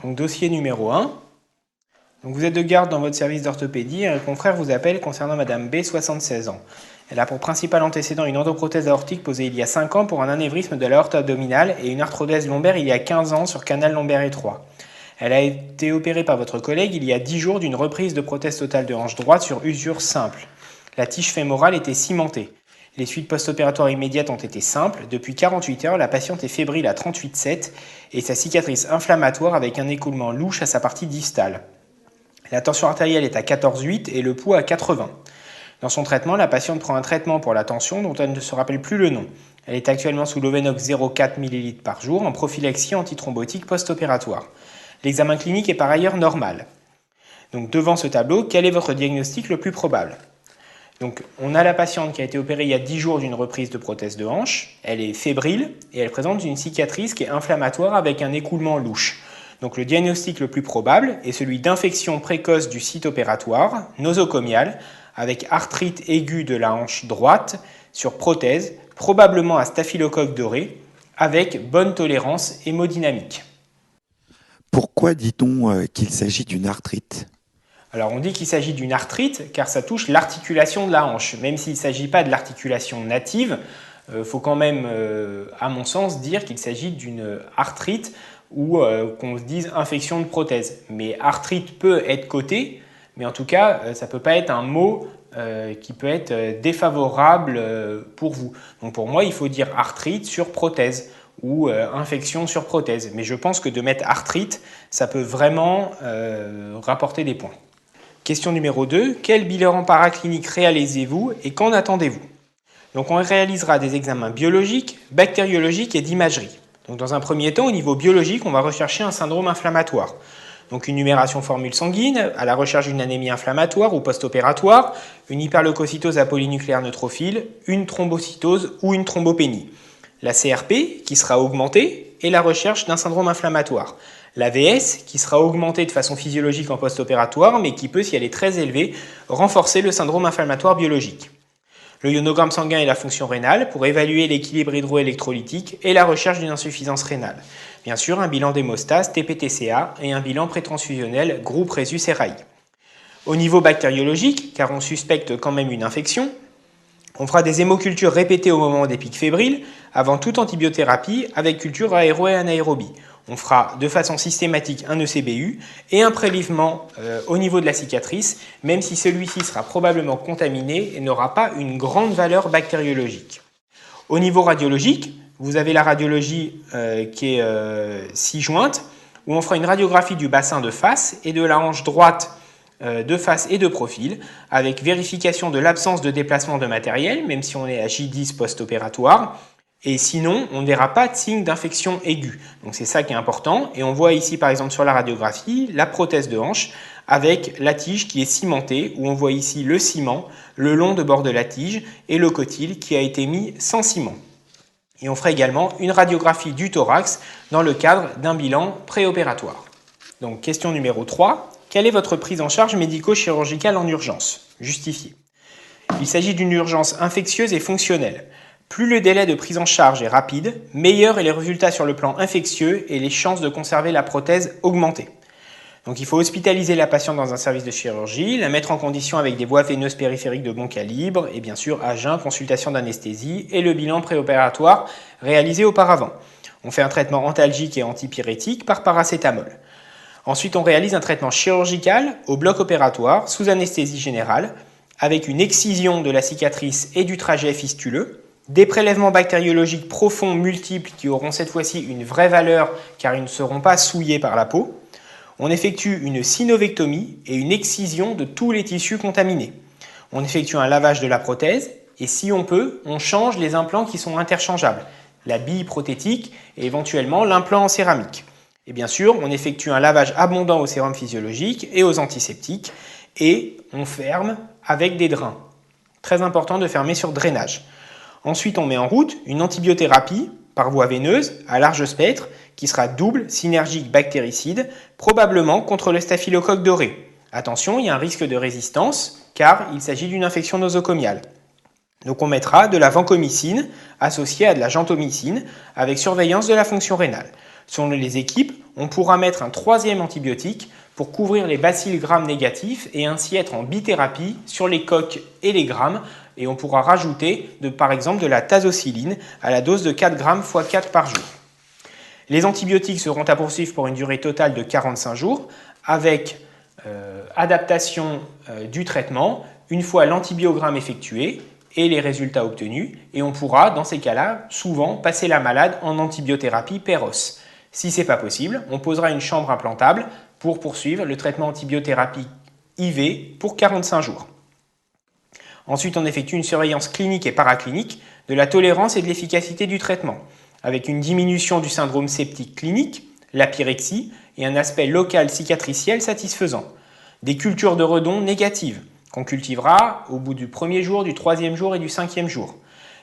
Donc dossier numéro 1. Donc vous êtes de garde dans votre service d'orthopédie et un confrère vous appelle concernant Madame B, 76 ans. Elle a pour principal antécédent une endoprothèse aortique posée il y a 5 ans pour un anévrisme de l'aorte abdominale et une arthrodèse lombaire il y a 15 ans sur canal lombaire étroit. Elle a été opérée par votre collègue il y a 10 jours d'une reprise de prothèse totale de hanche droite sur usure simple. La tige fémorale était cimentée. Les suites post-opératoires immédiates ont été simples. Depuis 48 heures, la patiente est fébrile à 38,7 et sa cicatrice inflammatoire avec un écoulement louche à sa partie distale. La tension artérielle est à 14,8 et le pouls à 80. Dans son traitement, la patiente prend un traitement pour la tension dont elle ne se rappelle plus le nom. Elle est actuellement sous l'Ovenox 0,4 ml par jour en prophylaxie antithrombotique post-opératoire. L'examen clinique est par ailleurs normal. Donc devant ce tableau, quel est votre diagnostic le plus probable ? Donc on a la patiente qui a été opérée il y a 10 jours d'une reprise de prothèse de hanche. Elle est fébrile et elle présente une cicatrice qui est inflammatoire avec un écoulement louche. Donc le diagnostic le plus probable est celui d'infection précoce du site opératoire, nosocomiale, avec arthrite aiguë de la hanche droite sur prothèse, probablement à staphylocoque doré, avec bonne tolérance hémodynamique. Pourquoi dit-on qu'il s'agit d'une arthrite ? Alors on dit qu'il s'agit d'une arthrite car ça touche l'articulation de la hanche. Même s'il ne s'agit pas de l'articulation native, il faut quand même, à mon sens, dire qu'il s'agit d'une arthrite ou qu'on se dise infection de prothèse. Mais arthrite peut être cotée, mais en tout cas, ça ne peut pas être un mot qui peut être défavorable pour vous. Donc pour moi, il faut dire arthrite sur prothèse ou infection sur prothèse. Mais je pense que de mettre arthrite, ça peut vraiment rapporter des points. Question numéro 2. Quel bilan paraclinique réalisez-vous et qu'en attendez-vous ? Donc on réalisera des examens biologiques, bactériologiques et d'imagerie. Donc dans un premier temps, au niveau biologique, on va rechercher un syndrome inflammatoire. Donc une numération formule sanguine, à la recherche d'une anémie inflammatoire ou post-opératoire, une hyperleucocytose à polynucléaire neutrophile, une thrombocytose ou une thrombopénie. La CRP qui sera augmentée et la recherche d'un syndrome inflammatoire. La VS qui sera augmentée de façon physiologique en post-opératoire mais qui peut, si elle est très élevée, renforcer le syndrome inflammatoire biologique. Le ionogramme sanguin et la fonction rénale pour évaluer l'équilibre hydroélectrolytique et la recherche d'une insuffisance rénale. Bien sûr, un bilan d'hémostase, TPTCA et un bilan prétransfusionnel, groupe Rhesus-Eraï. Au niveau bactériologique, car on suspecte quand même une infection, on fera des hémocultures répétées au moment des pics fébriles, avant toute antibiothérapie avec culture aéro et anaérobie. On fera de façon systématique un ECBU et un prélèvement au niveau de la cicatrice, même si celui-ci sera probablement contaminé et n'aura pas une grande valeur bactériologique. Au niveau radiologique, vous avez la radiologie qui est 6 jointes, où on fera une radiographie du bassin de face et de la hanche droite de face et de profil, avec vérification de l'absence de déplacement de matériel, même si on est à J10 post-opératoire. Et sinon, on ne verra pas de signe d'infection aiguë. Donc c'est ça qui est important. Et on voit ici, par exemple, sur la radiographie, la prothèse de hanche avec la tige qui est cimentée, où on voit ici le ciment le long de bord de la tige et le cotyle qui a été mis sans ciment. Et on fera également une radiographie du thorax dans le cadre d'un bilan préopératoire. Donc question numéro 3. Quelle est votre prise en charge médico-chirurgicale en urgence ? Justifiée. Il s'agit d'une urgence infectieuse et fonctionnelle. Plus le délai de prise en charge est rapide, meilleurs sont les résultats sur le plan infectieux et les chances de conserver la prothèse augmentées. Donc il faut hospitaliser la patiente dans un service de chirurgie, la mettre en condition avec des voies veineuses périphériques de bon calibre et bien sûr à jeun, consultation d'anesthésie et le bilan préopératoire réalisé auparavant. On fait un traitement antalgique et antipyrétique par paracétamol. Ensuite, on réalise un traitement chirurgical au bloc opératoire sous anesthésie générale avec une excision de la cicatrice et du trajet fistuleux, des prélèvements bactériologiques profonds multiples qui auront cette fois-ci une vraie valeur car ils ne seront pas souillés par la peau. On effectue une synovectomie et une excision de tous les tissus contaminés. On effectue un lavage de la prothèse et si on peut, on change les implants qui sont interchangeables, la bille prothétique et éventuellement l'implant en céramique. Et bien sûr, on effectue un lavage abondant au sérum physiologique et aux antiseptiques et on ferme avec des drains. Très important de fermer sur drainage. Ensuite, on met en route une antibiothérapie par voie veineuse à large spectre qui sera double synergique bactéricide, probablement contre le staphylocoque doré. Attention, il y a un risque de résistance car il s'agit d'une infection nosocomiale. Donc on mettra de la vancomycine associée à de la gentamicine avec surveillance de la fonction rénale. Selon les équipes, on pourra mettre un troisième antibiotique pour couvrir les bacilles gram négatifs et ainsi être en bithérapie sur les coques et les grammes. Et on pourra rajouter par exemple de la tazocilline à la dose de 4 grammes x 4 par jour. Les antibiotiques seront à poursuivre pour une durée totale de 45 jours avec adaptation du traitement une fois l'antibiogramme effectué et les résultats obtenus. Et on pourra, dans ces cas-là, souvent passer la malade en antibiothérapie PEROS. Si ce n'est pas possible, on posera une chambre implantable pour poursuivre le traitement antibiothérapie IV pour 45 jours. Ensuite, on effectue une surveillance clinique et paraclinique de la tolérance et de l'efficacité du traitement, avec une diminution du syndrome septique clinique, la pyrexie et un aspect local cicatriciel satisfaisant. Des cultures de redons négatives, qu'on cultivera au bout du premier jour, du troisième jour et du cinquième jour.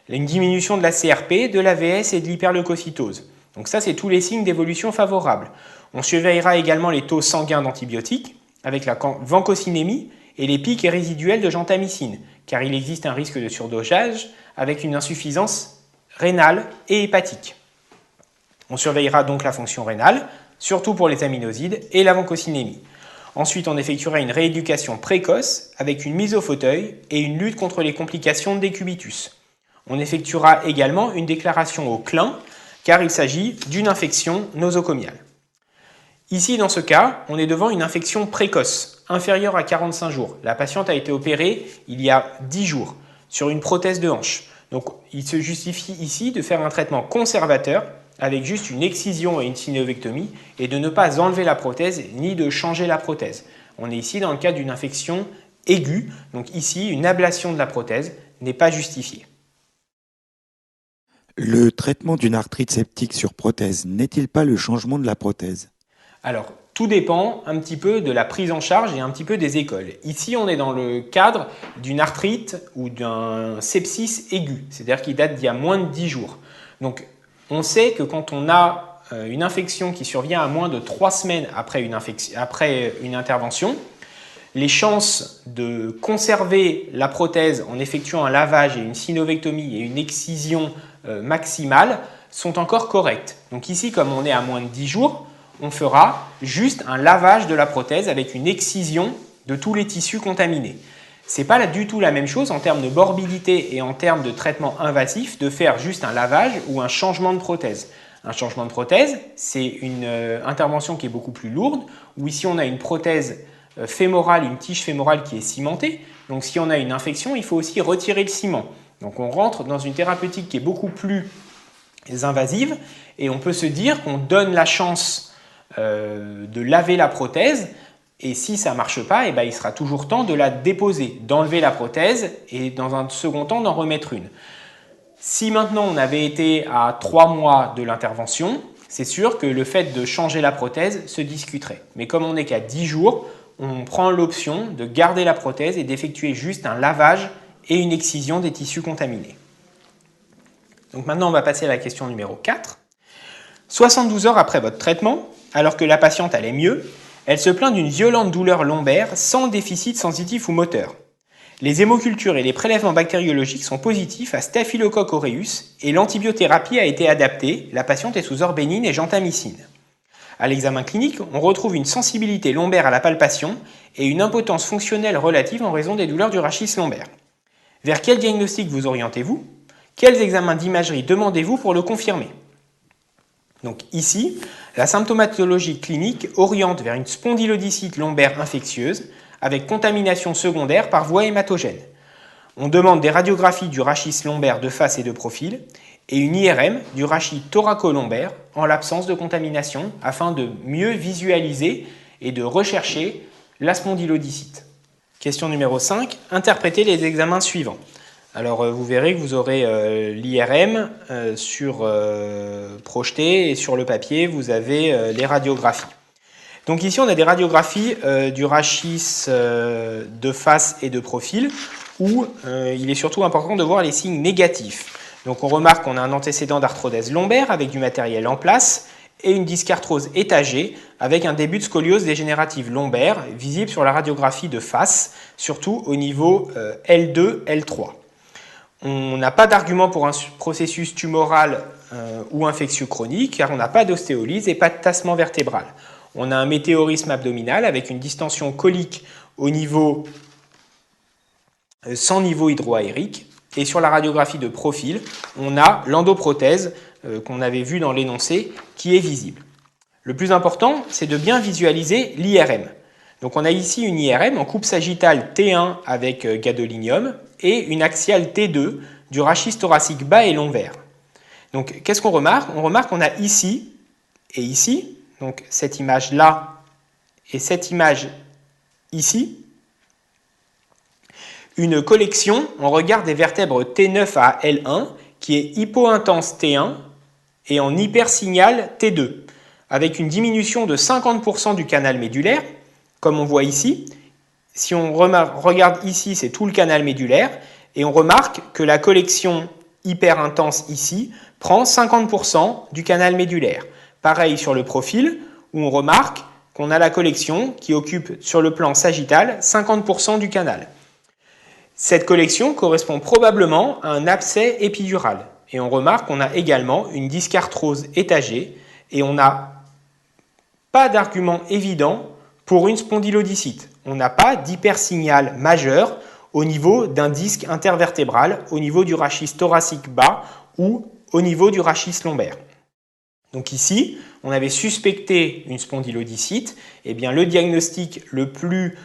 Une diminution de la CRP, de l'AVS et de l'hyperleucocytose. Donc ça, c'est tous les signes d'évolution favorables. On surveillera également les taux sanguins d'antibiotiques avec la vancocinémie et les pics résiduels de gentamicine, car il existe un risque de surdosage avec une insuffisance rénale et hépatique. On surveillera donc la fonction rénale, surtout pour les aminosides et la vancocinémie. Ensuite, on effectuera une rééducation précoce avec une mise au fauteuil et une lutte contre les complications de décubitus. On effectuera également une déclaration au CLIN car il s'agit d'une infection nosocomiale. Ici, dans ce cas, on est devant une infection précoce, inférieure à 45 jours. La patiente a été opérée il y a 10 jours sur une prothèse de hanche. Donc, il se justifie ici de faire un traitement conservateur avec juste une excision et une synovectomie et de ne pas enlever la prothèse ni de changer la prothèse. On est ici dans le cas d'une infection aiguë, donc ici une ablation de la prothèse n'est pas justifiée. Le traitement d'une arthrite septique sur prothèse n'est-il pas le changement de la prothèse? Alors, tout dépend un petit peu de la prise en charge et un petit peu des écoles. Ici, on est dans le cadre d'une arthrite ou d'un sepsis aigu, c'est-à-dire qui date d'il y a moins de 10 jours. Donc, on sait que quand on a une infection qui survient à moins de 3 semaines après une intervention, les chances de conserver la prothèse en effectuant un lavage et une synovectomie et une excision maximale sont encore correctes. Donc ici, comme on est à moins de 10 jours, on fera juste un lavage de la prothèse avec une excision de tous les tissus contaminés. Ce n'est pas du tout la même chose en termes de morbidité et en termes de traitement invasif de faire juste un lavage ou un changement de prothèse. Un changement de prothèse, c'est une intervention qui est beaucoup plus lourde, où ici on a une prothèse fémorale, une tige fémorale qui est cimentée. Donc si on a une infection, il faut aussi retirer le ciment. Donc on rentre dans une thérapeutique qui est beaucoup plus invasive et on peut se dire qu'on donne la chance de laver la prothèse et si ça ne marche pas, il sera toujours temps de la déposer, d'enlever la prothèse et dans un second temps d'en remettre une. Si maintenant on avait été à 3 mois de l'intervention, c'est sûr que le fait de changer la prothèse se discuterait. Mais comme on n'est qu'à 10 jours, on prend l'option de garder la prothèse et d'effectuer juste un lavage et une excision des tissus contaminés. Donc maintenant, on va passer à la question numéro 4. 72 heures après votre traitement, alors que la patiente allait mieux, elle se plaint d'une violente douleur lombaire sans déficit sensitif ou moteur. Les hémocultures et les prélèvements bactériologiques sont positifs à Staphylococcus aureus et l'antibiothérapie a été adaptée, la patiente est sous orbénine et gentamicine. À l'examen clinique, on retrouve une sensibilité lombaire à la palpation et une impotence fonctionnelle relative en raison des douleurs du rachis lombaire. Vers quel diagnostic vous orientez-vous? Quels examens d'imagerie demandez-vous pour le confirmer? Donc ici, la symptomatologie clinique oriente vers une spondylodicite lombaire infectieuse avec contamination secondaire par voie hématogène. On demande des radiographies du rachis lombaire de face et de profil et une IRM du rachis thoraco-lombaire en l'absence de contamination afin de mieux visualiser et de rechercher la spondylodicite. Question numéro 5. Interprétez les examens suivants. Alors vous verrez que vous aurez l'IRM projeté et sur le papier vous avez les radiographies. Donc ici on a des radiographies du rachis de face et de profil où il est surtout important de voir les signes négatifs. Donc on remarque qu'on a un antécédent d'arthrodèse lombaire avec du matériel en place et une dyscarthrose étagée avec un début de scoliose dégénérative lombaire visible sur la radiographie de face, surtout au niveau L2, L3. On n'a pas d'argument pour un processus tumoral ou infectieux chronique, car on n'a pas d'ostéolyse et pas de tassement vertébral. On a un météorisme abdominal avec une distension colique au niveau sans niveau hydroaérique. Et sur la radiographie de profil, on a l'endoprothèse qu'on avait vue dans l'énoncé qui est visible. Le plus important, c'est de bien visualiser l'IRM. Donc on a ici une IRM en coupe sagittale T1 avec gadolinium et une axiale T2 du rachis thoracique bas et lombaire. Donc qu'est-ce qu'on remarque? On remarque qu'on a ici et ici, donc cette image-là et cette image ici, une collection en regard des vertèbres T9 à L1 qui est hypointense T1 et en hypersignal T2, avec une diminution de 50% du canal médulaire, comme on voit ici. Si on regarde ici, c'est tout le canal médulaire, et on remarque que la collection hyper intense ici prend 50% du canal médulaire. Pareil sur le profil, où on remarque qu'on a la collection qui occupe sur le plan sagittal 50% du canal. Cette collection correspond probablement à un abcès épidural. Et on remarque qu'on a également une dyscarthrose étagée et on n'a pas d'argument évident pour une spondylodicite. On n'a pas d'hypersignal majeur au niveau d'un disque intervertébral, au niveau du rachis thoracique bas ou au niveau du rachis lombaire. Donc ici, on avait suspecté une spondylodicite. Eh bien, le diagnostic le plus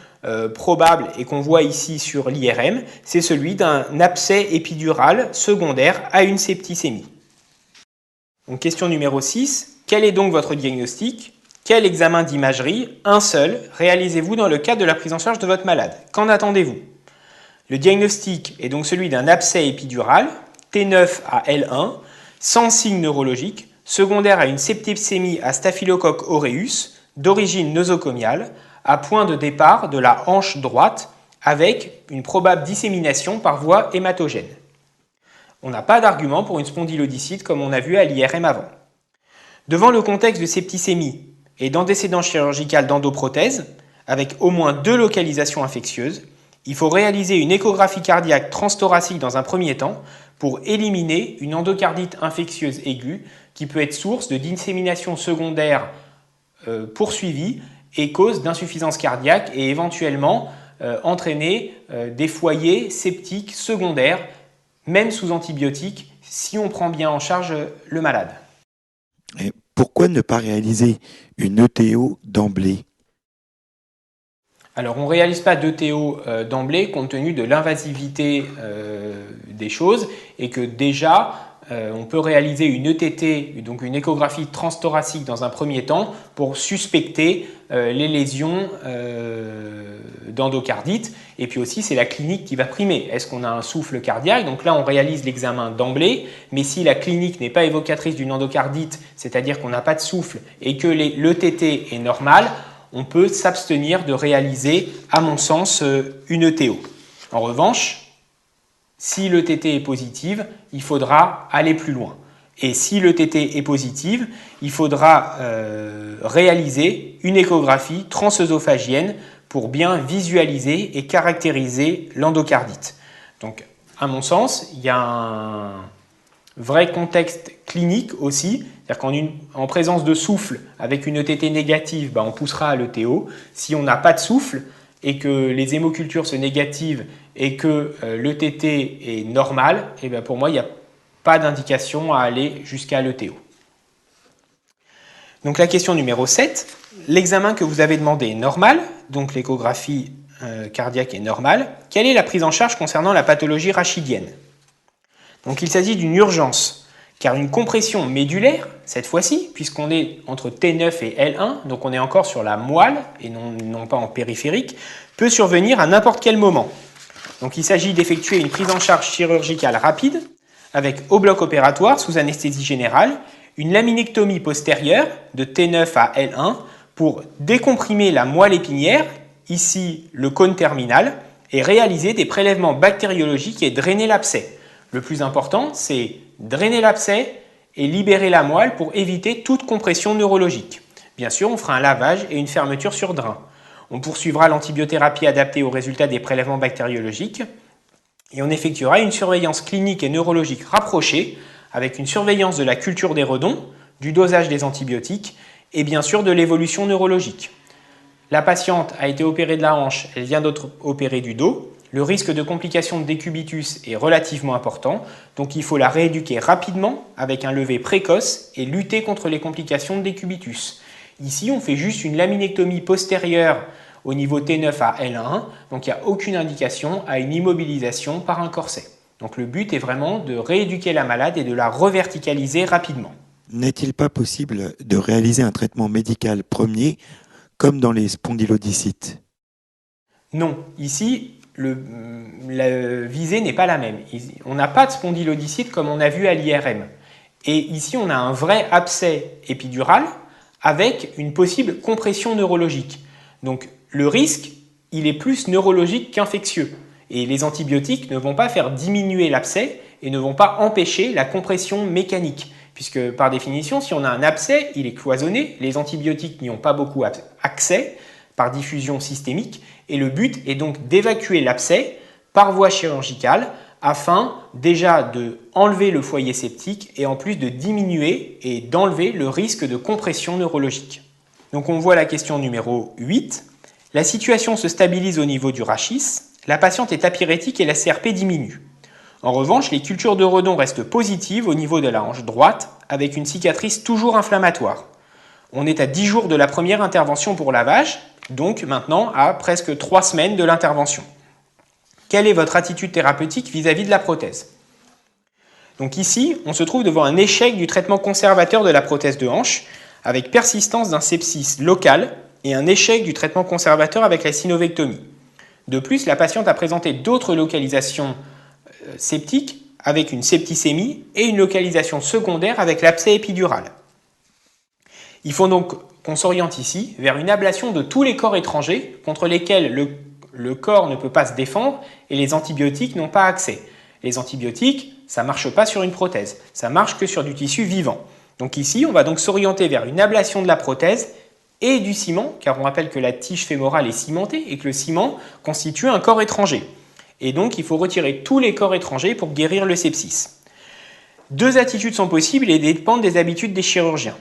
probable et qu'on voit ici sur l'IRM, c'est celui d'un abcès épidural secondaire à une septicémie. Donc, question numéro 6. Quel est donc votre diagnostic? Quel examen d'imagerie, un seul, réalisez-vous dans le cadre de la prise en charge de votre malade? Qu'en attendez-vous? Le diagnostic est donc celui d'un abcès épidural, T9 à L1, sans signe neurologique, secondaire à une septicémie à Staphylococcus aureus, d'origine nosocomiale, à point de départ de la hanche droite, avec une probable dissémination par voie hématogène. On n'a pas d'argument pour une spondylodicite comme on a vu à l'IRM avant. Devant le contexte de septicémie et d'antécédent chirurgical d'endoprothèse, avec au moins 2 localisations infectieuses, il faut réaliser une échographie cardiaque transthoracique dans un premier temps pour éliminer une endocardite infectieuse aiguë qui peut être source de dissémination secondaire poursuivie et cause d'insuffisance cardiaque et éventuellement entraîner des foyers septiques secondaires, même sous antibiotiques, si on prend bien en charge le malade. Et pourquoi ne pas réaliser une ETO d'emblée? Alors, on ne réalise pas d'ETO d'emblée compte tenu de l'invasivité des choses et que déjà, on peut réaliser une ETT, donc une échographie transthoracique dans un premier temps pour suspecter les lésions d'endocardite. Et puis aussi, c'est la clinique qui va primer. Est-ce qu'on a un souffle cardiaque? Donc là, on réalise l'examen d'emblée. Mais si la clinique n'est pas évocatrice d'une endocardite, c'est-à-dire qu'on n'a pas de souffle et que l'ETT est normal, on peut s'abstenir de réaliser, à mon sens, une ETO. En revanche, si l'ETT est positive, il faudra aller plus loin. Et si l'ETT est positive, il faudra réaliser une échographie transœsophagienne pour bien visualiser et caractériser l'endocardite. Donc, à mon sens, il y a un vrai contexte clinique aussi, c'est-à-dire qu'en présence de souffle avec une ETT négative, on poussera à l'ETO. Si on n'a pas de souffle et que les hémocultures sont négatives et que l'ETT est normal, et pour moi, il n'y a pas d'indication à aller jusqu'à l'ETO. Donc la question numéro 7, l'examen que vous avez demandé est normal, donc l'échographie cardiaque est normale. Quelle est la prise en charge concernant la pathologie rachidienne? Donc il s'agit d'une urgence, car une compression médulaire, cette fois-ci, puisqu'on est entre T9 et L1, donc on est encore sur la moelle et non pas en périphérique, peut survenir à n'importe quel moment. Donc il s'agit d'effectuer une prise en charge chirurgicale rapide, avec au bloc opératoire, sous anesthésie générale, une laminectomie postérieure de T9 à L1 pour décomprimer la moelle épinière, ici le cône terminal, et réaliser des prélèvements bactériologiques et drainer l'abcès. Le plus important, c'est drainer l'abcès et libérer la moelle pour éviter toute compression neurologique. Bien sûr, on fera un lavage et une fermeture sur drain. On poursuivra l'antibiothérapie adaptée aux résultats des prélèvements bactériologiques Et on effectuera une surveillance clinique et neurologique rapprochée avec une surveillance de la culture des redons, du dosage des antibiotiques et bien sûr de l'évolution neurologique. La patiente a été opérée de la hanche, elle vient d'être opérée du dos. Le risque de complications de décubitus est relativement important, donc il faut la rééduquer rapidement avec un lever précoce et lutter contre les complications de décubitus. Ici, on fait juste une laminectomie postérieure au niveau T9 à L1, donc il n'y a aucune indication à une immobilisation par un corset. Donc le but est vraiment de rééduquer la malade et de la reverticaliser rapidement. N'est-il pas possible de réaliser un traitement médical premier comme dans les spondylodicites? Non, ici, la visée n'est pas la même. On n'a pas de spondylodicite comme on a vu à l'IRM. Et ici, on a un vrai abcès épidural avec une possible compression neurologique. Donc le risque, il est plus neurologique qu'infectieux. Et les antibiotiques ne vont pas faire diminuer l'abcès et ne vont pas empêcher la compression mécanique. Puisque par définition, si on a un abcès, il est cloisonné, les antibiotiques n'y ont pas beaucoup accès par diffusion systémique, et le but est donc d'évacuer l'abcès par voie chirurgicale afin déjà d'enlever le foyer septique et en plus de diminuer et d'enlever le risque de compression neurologique. Donc on voit la question numéro 8. La situation se stabilise au niveau du rachis, la patiente est apyrétique et la CRP diminue. En revanche, les cultures de redons restent positives au niveau de la hanche droite avec une cicatrice toujours inflammatoire. On est à 10 jours de la première intervention pour lavage, donc maintenant à presque 3 semaines de l'intervention. Quelle est votre attitude thérapeutique vis-à-vis de la prothèse? Donc ici, on se trouve devant un échec du traitement conservateur de la prothèse de hanche avec persistance d'un sepsis local et un échec du traitement conservateur avec la synovectomie. De plus, la patiente a présenté d'autres localisations septiques avec une septicémie et une localisation secondaire avec l'abcès épidural. Il faut donc qu'on s'oriente ici vers une ablation de tous les corps étrangers contre lesquels le corps ne peut pas se défendre et les antibiotiques n'ont pas accès. Les antibiotiques, ça ne marche pas sur une prothèse, ça marche que sur du tissu vivant. Donc ici, on va donc s'orienter vers une ablation de la prothèse et du ciment, car on rappelle que la tige fémorale est cimentée et que le ciment constitue un corps étranger. Et donc, il faut retirer tous les corps étrangers pour guérir le sepsis. Deux attitudes sont possibles et dépendent des habitudes des chirurgiens.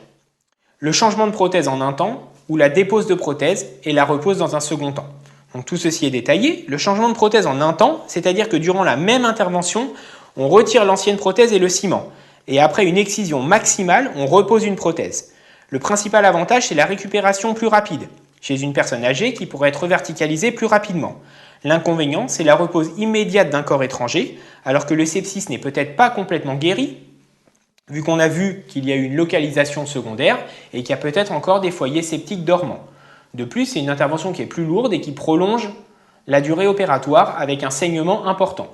Le changement de prothèse en un temps ou la dépose de prothèse et la repose dans un second temps. Donc tout ceci est détaillé. Le changement de prothèse en un temps, c'est-à-dire que durant la même intervention, on retire l'ancienne prothèse et le ciment. Et après une excision maximale, on repose une prothèse. Le principal avantage, c'est la récupération plus rapide, chez une personne âgée qui pourrait être verticalisée plus rapidement. L'inconvénient, c'est la repose immédiate d'un corps étranger, alors que le sepsis n'est peut-être pas complètement guéri, vu qu'on a vu qu'il y a eu une localisation secondaire et qu'il y a peut-être encore des foyers septiques dormants. De plus, c'est une intervention qui est plus lourde et qui prolonge la durée opératoire avec un saignement important.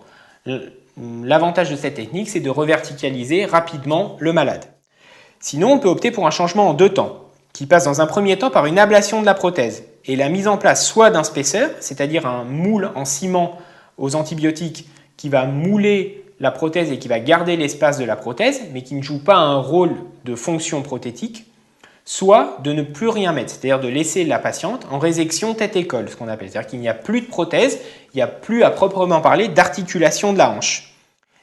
L'avantage de cette technique, c'est de reverticaliser rapidement le malade. Sinon, on peut opter pour un changement en deux temps, qui passe dans un premier temps par une ablation de la prothèse et la mise en place soit d'un spaceur, c'est-à-dire un moule en ciment aux antibiotiques qui va mouler la prothèse et qui va garder l'espace de la prothèse, mais qui ne joue pas un rôle de fonction prothétique, soit de ne plus rien mettre, c'est-à-dire de laisser la patiente en résection tête-école, ce qu'on appelle, c'est-à-dire qu'il n'y a plus de prothèse, il n'y a plus à proprement parler d'articulation de la hanche.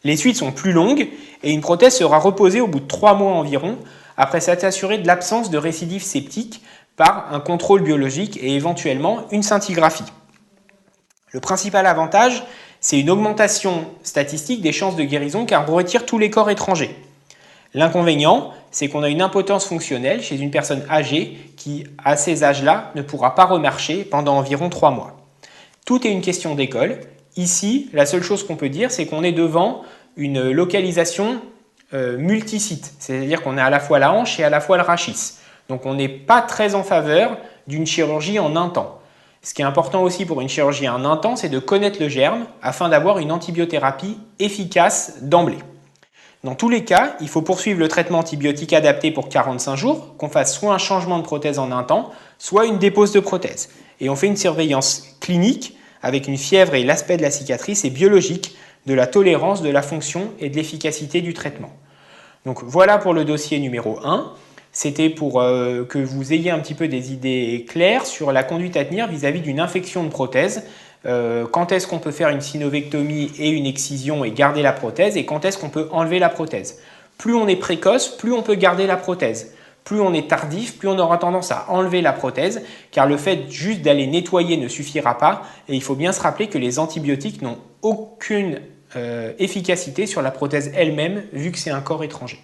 Les suites sont plus longues et une prothèse sera reposée au bout de 3 mois environ, après s'être assuré de l'absence de récidive septique par un contrôle biologique et éventuellement une scintigraphie. Le principal avantage, c'est une augmentation statistique des chances de guérison car on retire tous les corps étrangers. L'inconvénient, c'est qu'on a une impotence fonctionnelle chez une personne âgée qui, à ces âges-là, ne pourra pas remarcher pendant environ 3 mois. Tout est une question d'école. Ici, la seule chose qu'on peut dire, c'est qu'on est devant une localisation multisite, c'est-à-dire qu'on a à la fois la hanche et à la fois le rachis. Donc on n'est pas très en faveur d'une chirurgie en un temps. Ce qui est important aussi pour une chirurgie en un temps, c'est de connaître le germe afin d'avoir une antibiothérapie efficace d'emblée. Dans tous les cas, il faut poursuivre le traitement antibiotique adapté pour 45 jours, qu'on fasse soit un changement de prothèse en un temps, soit une dépose de prothèse. Et on fait une surveillance clinique avec une fièvre et l'aspect de la cicatrice et biologique de la tolérance, de la fonction et de l'efficacité du traitement. Donc voilà pour le dossier numéro 1. C'était pour que vous ayez un petit peu des idées claires sur la conduite à tenir vis-à-vis d'une infection de prothèse quand est-ce qu'on peut faire une synovectomie et une excision et garder la prothèse, et quand est-ce qu'on peut enlever la prothèse. Plus on est précoce, plus on peut garder la prothèse. Plus on est tardif, plus on aura tendance à enlever la prothèse, car le fait juste d'aller nettoyer ne suffira pas, et il faut bien se rappeler que les antibiotiques n'ont aucune efficacité sur la prothèse elle-même, vu que c'est un corps étranger.